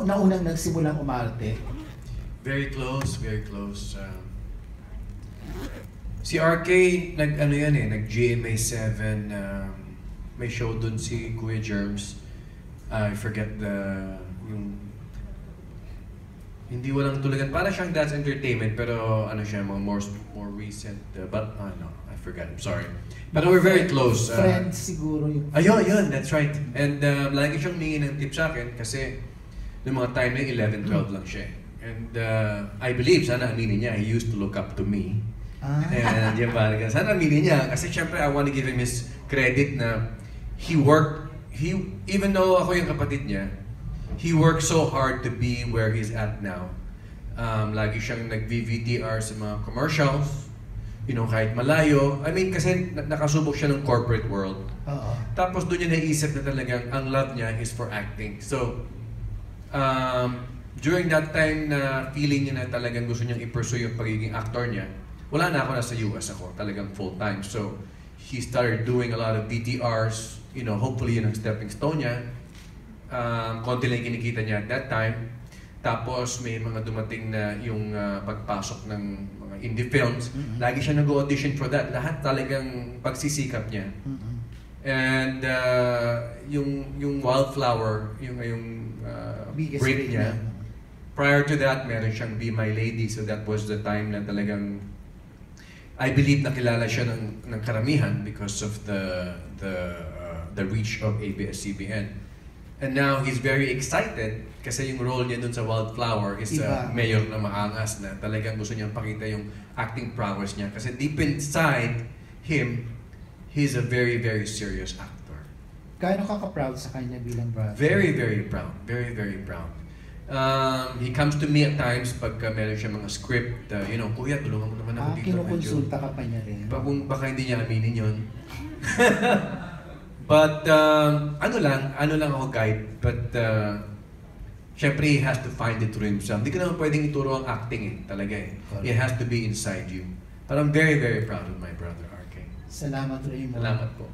naunang nagsimulang umarte? Very close, very close. Si RK, nag-ano yan eh, nag-GMA7, may show dun si Kuya Germs. I forget yung, hindi walang tulugan. Para siyang That's Entertainment, pero ano siya, mga more recent, but no, I forgot, I'm sorry. But we're very close. Friends siguro yung... Ayun, that's right. And lagi siyang humingi ng tip sa akin kasi noong mga time na 11, 12 lang siya. And I believe, sana aminin niya, he used to look up to me. And yun ba, sana aminin niya. Kasi syempre, I want to give him his credit na even though ako yung kapatid niya, he worked so hard to be where he's at now. Lagi siyang nag-VVTR sa mga commercials, kahit malayo. I mean, kasi nakasubok siya ng corporate world. Tapos doon niya naisip na talagang ang love niya is for acting. So, during that time na feeling niya na talagang gusto niyang i-pursue yung pagiging actor niya, wala na ako, nasa US ako, talagang full-time. So, he started doing a lot of VTRs, hopefully yun ang stepping stone niya. Konti lang kinikita niya at that time. Tapos may mga dumating na yung pagpasok ng mga indie films. Lagi siya nag-audition for that. Lahat talagang pagsisikap niya. And yung Wildflower, yung break niya. Prior to that, meron siyang Be My Lady. So that was the time na talagang I believe nakilala siya ng karamihan because of the reach of ABS-CBN. And now he's very excited kasi yung role niya dun sa Wildflower is mayor na maangas na talagang gusto niyang pakita yung acting prowess niya. Kasi deep inside him, he's a very, very serious actor. Gaano ka proud sa kanya bilang brother? Very, very proud. Very, very proud. He comes to me at times pagka meron siya mga script, Kuya, tulungan mo naman ako dito. Kinukonsulta ka pa niya rin. Baka hindi niya aminin yun. But, ano lang ako guide. But, syempre, he has to find it through himself. Hindi ka naman pwedeng ituro ang acting talaga eh. It has to be inside you. But I'm very, very proud of my brother, RK. Salamat rin mo. Salamat po.